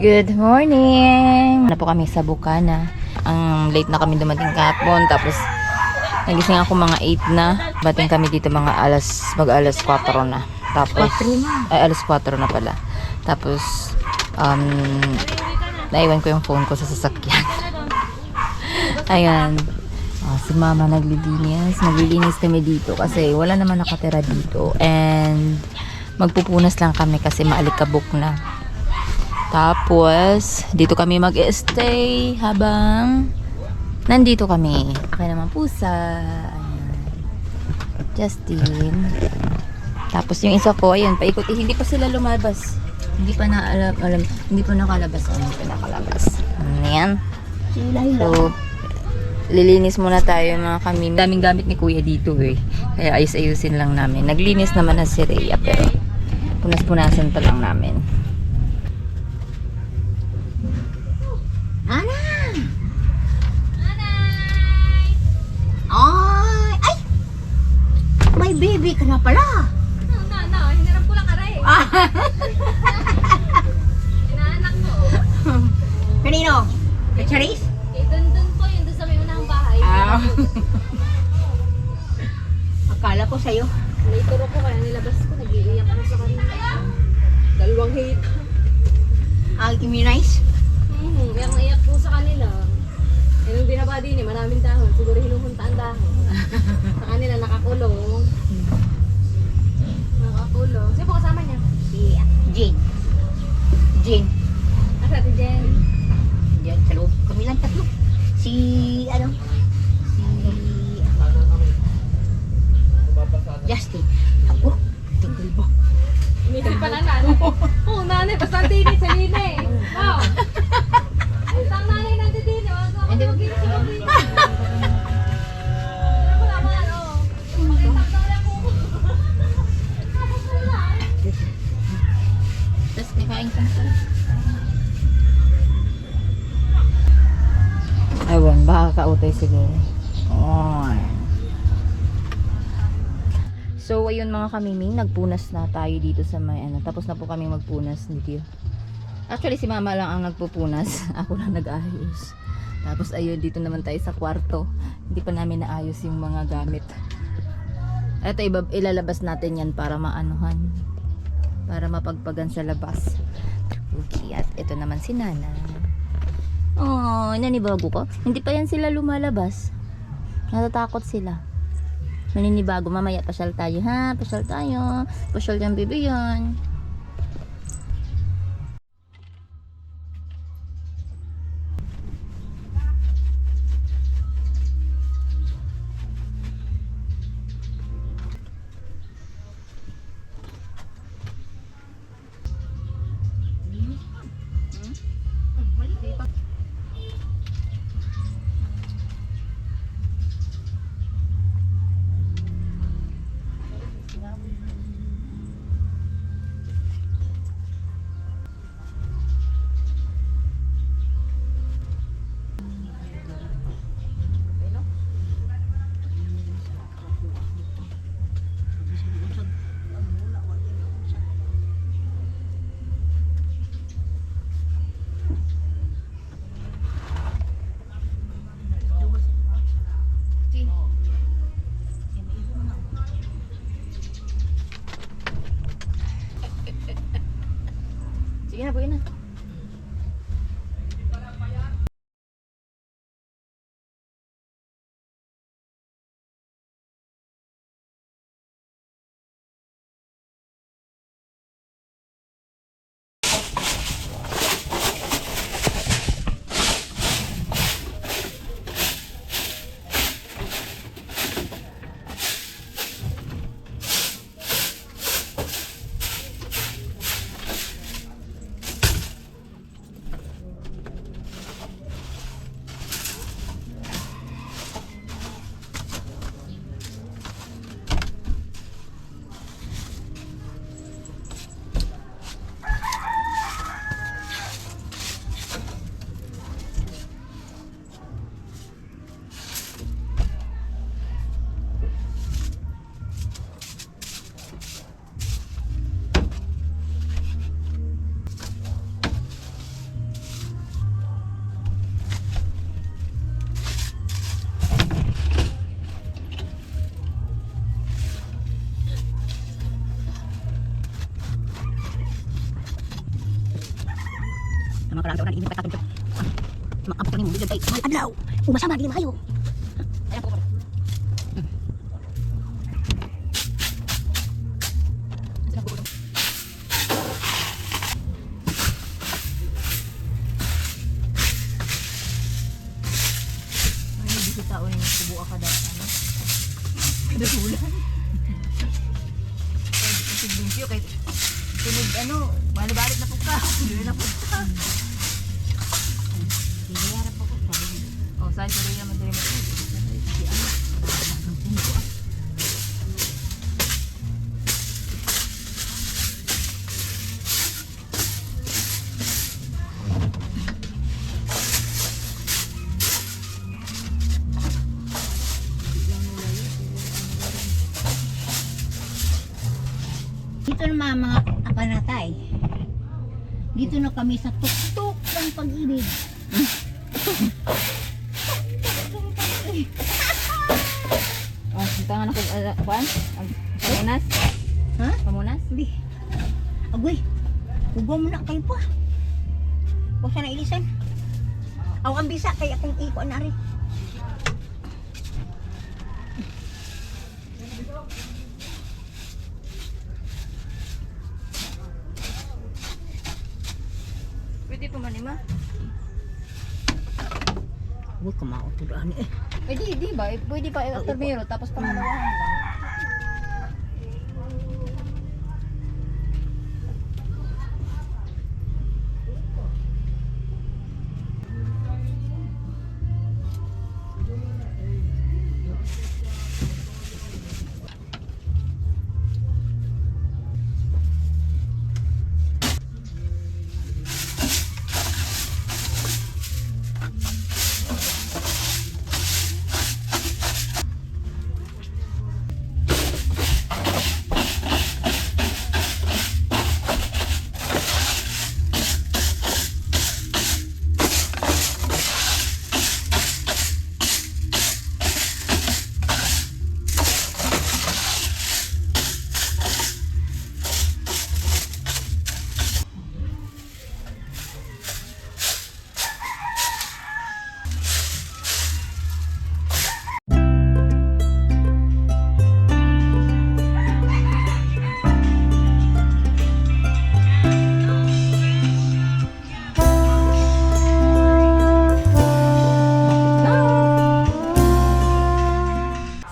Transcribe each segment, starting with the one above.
Good morning! Na po kami sa Bukana. Ang late na kami dumating kahapon. Tapos, nagising ako mga 8 na. Bating kami dito mga alas 4 na. Tapos, ay alas 4 na pala. Tapos, naiwan ko yung phone ko sa sasakyan. Ayan. Si mama naglilinis. Naglilinis kami dito kasi wala naman nakatira dito. And, magpupunas lang kami kasi maalikabok na. Tapos, dito kami mag-stay habang nandito kami. Akin naman pusa. Ayan. Justin. Tapos yung isa ko, ayun, paikot. Hindi pa sila lumabas. Hindi pa hindi pa nakalabas. Hindi pa nakalabas. Ayan. So, lilinis muna tayo mga kami. Daming gamit ni kuya dito eh. Kaya ayos-ayusin lang namin. Naglinis naman na si Rhea pero punas-punasan pa lang namin. Nanay! Nanay! Ay! May baby ka na pala! No, hinarap ko lang aray. Inaanak ko. Kanino? Kay Charis? Dun po, yung dun sa may unang bahay. Akala ko sa'yo. May turo ko kaya nilabas ko, nag-iiyak ako sa kanila. Dalawang hate. Immunize? Kaya maiyak po sa kanila. Eh, nung binaba din maraming dahon. Siguro hinuhunta ang dahon. Sa kanila nakakulong. Nakakulong. Sino po kasama niya? Si Jane. Jane. Asa si Jen? Diyan sa loob. Kami lang tatlo. Si Justin. Ako, tinggal ba? Umisip pa na nanay. Oo, nanay. Basta ang tinig sa line. Wow. Isang nanay nandito din. Wag ako mag-iisip ako din. Wala ba ano? Pakita ko lang ako. Tapos kakain ka na. Ewan, baka kautay siguro. So, ayun mga kamiming, nagpunas na tayo dito sa may ano. Tapos na po kami magpunas dito. Actually, si mama lang ang nagpupunas. Ako lang nag-ayos. Tapos ayun, dito naman tayo sa kwarto. Hindi pa namin naayos yung mga gamit. Ito, ilalabas natin yan para maanuhan. Para mapagpagan sa labas. Okay, at ito naman si Nana. Oh, nanibago ko. Hindi pa yan sila lumalabas. Natatakot sila. Naninibago. Mamaya pasyal tayo ha. Pasyal tayo. Pasyal yung bebe yan. Sama ka lang sa inyo katatong. Makapit kami mo dito kay Mal Adlaw. Umasama din kayo. Ayan po. Ay, hindi ko tao yung subuka ka daw. Ano? Kada bulan. Kasi bumpyo kay tunod ano, balik na po ka. Hindi na po ka. Sinayara po ko. Oh, saan ko rin naman din mo. Si ano? Dito na mga apanatay. Dito na kami sa tuktok ng pag-ibig. Oh, punta nga na ko, kuan? Pamunas? Ha? Pamunas? Hindi. Agoy. Ugaw mo na kayo pa. Huwag sana ilisan. Aw ang bisa kay akong iko na rin. Pwede po man ima. Huwag ka mautudaan eh. Eh di ba? Pwede pa primero tapos pangalawahan lang.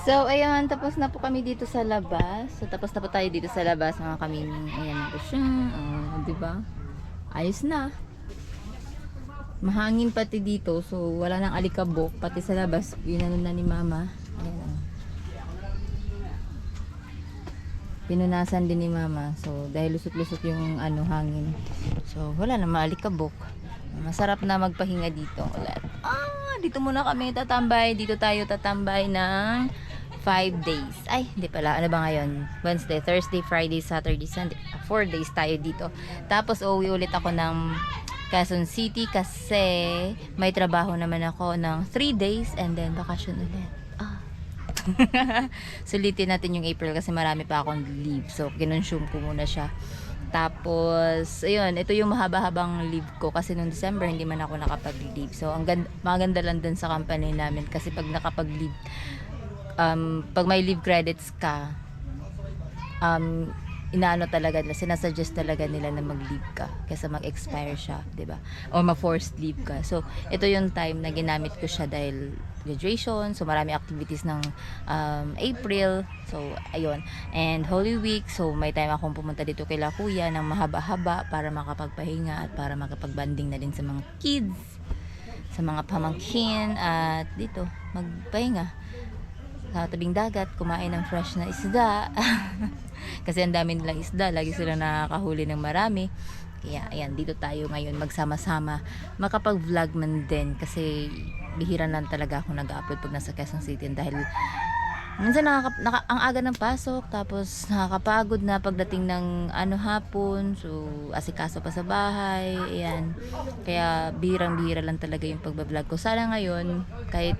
So, ayun, tapos na po kami dito sa labas. So, tapos na po tayo dito sa labas, mga kamiming. Ayan po siya. Oh, diba? Ayos na. Mahangin pati dito. So, wala nang alikabok. Pati sa labas, inano na ni mama. Ayan, oh. Pinunasan din ni mama. So, dahil lusot-lusot yung ano, hangin. So, wala na maalikabok. Masarap na magpahinga dito ulit. Dito muna kami tatambay. Dito tayo tatambay ng 5 days. Ay, hindi pala. Ano ba ngayon? Wednesday, Thursday, Friday, Saturday, Sunday. 4 days tayo dito. Tapos, uuwi ulit ako ng Quezon City kasi may trabaho naman ako ng 3 days and then vacation ulit. Sulitin natin yung April kasi marami pa akong leave. So, kinonsume ko muna siya. Tapos, ayun, ito yung mahaba-habang leave ko kasi noong December hindi man ako nakapag-leave. So, maganda lang dun sa company namin kasi pag nakapag-leave, pag may leave credits ka, inaano talaga nila, sinasuggest talaga nila na mag-leave ka kaysa mag-expire siya, 'di ba? O ma-forced leave ka. So, ito yung time na ginamit ko siya dahil graduation, so marami activities ng April. So, ayun. And Holy Week, so may time akong pumunta dito kay La Kuya ng mahaba-haba para makapagpahinga at para makapag-banding na din sa mga kids, sa mga pamangkin at dito magpahinga sa tabing dagat, kumain ng fresh na isda. Kasi ang dami nilang isda, lagi sila nakakahuli ng marami. Kaya ayan, dito tayo ngayon magsama-sama, makapag-vlog man din kasi bihira na talaga ako nag-upload pag nasa Quezon City dahil minsan ang aga ng pasok, tapos nakakapagod na pagdating ng hapon, so asikaso pa sa bahay, ayan. Kaya bihirang-bihira lang talaga yung pagbablog ko. Sana ngayon kahit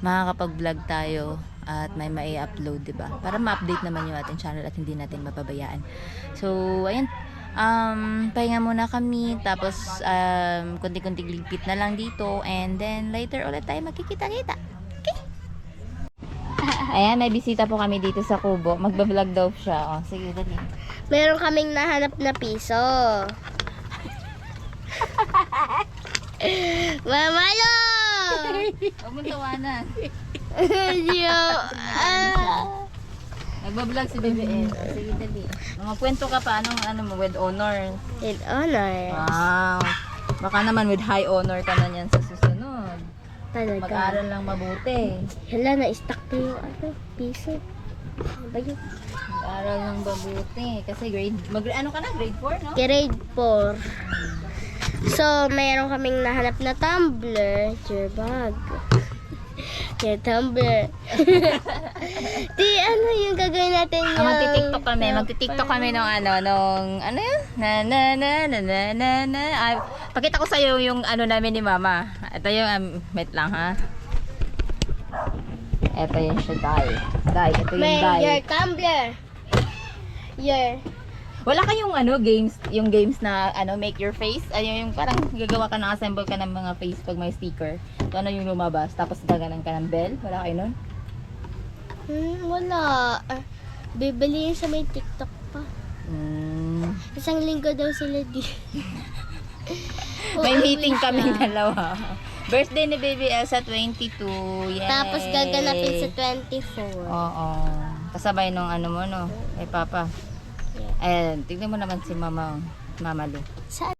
makakapag-vlog tayo at may mai-upload, diba? Para ma-update naman yung ating channel at hindi natin mapabayaan. So, ayan. pahinga muna kami, tapos kunti-kunti ligpit na lang dito, and then later ulit tayo magkikita-kita. Okay? Ayan, may bisita po kami dito sa Kubo. Magbablog daw siya. Oh, sige, dali. Meron kaming nahanap na piso. Mamalo! Huwag mong tawanan. Ah. Nagbablog si BBS. Sige, dali. Mga kwento ka pa, ano mo, with honor. With honor. Wow. Baka naman with high honor ka na niyan sa susunod. Talaga. Mag-aral lang mabuti. Hala, na-stuck na yung piso. Ano ba yun? Mag-aral lang mabuti. Kasi ano ka na? Grade 4, no? Grade 4. So, mayroon kaming nahanap na tumbler. Your bag. Your tumbler. Di, ano yung gagawin natin yung... Magti-tiktok kami. Magti-tiktok kami nung ano yun? Na. Ay, pakita ko sa'yo yung ano namin ni Mama. Ito yung, wait lang ha. Ito yung siya, Dai. Ito yung May, Dai. your tumbler. Your... Wala kayong games, yung games na make your face, yung parang gagawa ka ng assemble ka ng mga face pag may sticker. So ano yung lumabas, tapos gaganan ka ng bell? Wala kayo nun? Wala. Bibili yun sa may TikTok pa. Isang linggo daw sila di. May meeting kaming dalawa. Birthday ni Baby Elsa 22. Yay! Tapos gaganapin sa 24. Oo. Kasabay nung mo no, kay Papa. Ayan, tignan mo naman si Mama Lu. Saan?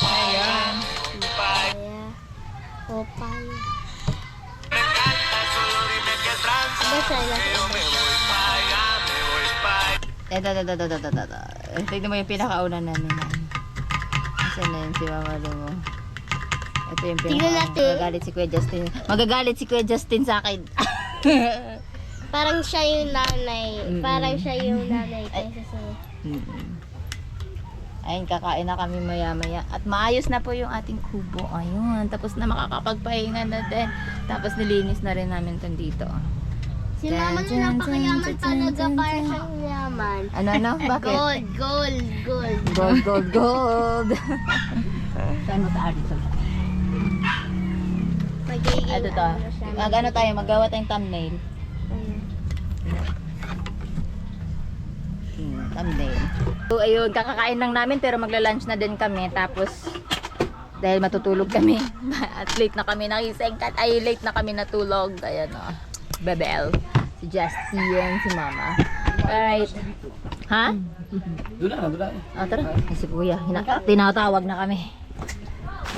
Ayan. Opal. Basta lang. Ito. Tignan mo yung pinakauna namin. Asan na yun si Mama Lu mo? Ito yung Tignan natin. Magagalit si Kuya Justin. Magagalit si Kuya Justin sa akin. Parang siya yung nanay. Mm-mm. Parang siya yung nanay kaysa sa... Ayun, kakain na kami maya-maya. At maayos na po yung ating kubo. Ayun, tapos na makakapagpahinga na din. Tapos nilinis na rin namin ito dito. Si mama na napakayaman talaga para siyang yaman. Ano? Bakit? Gold. Saan mo taari ito? Magiging Ito to. ano siya. Magawa tayong thumbnail. Thumbnail. So, ayun, kakakain lang namin pero magla-lunch na din kami. Tapos, dahil matutulog kami. At late na kami nakising. Late na kami natulog. Ayan o. Bebel. Si Justin, si Mama. Alright. Ha? Doon na. Tara. Si Kuya. Tinatawag na kami.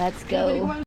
Let's go.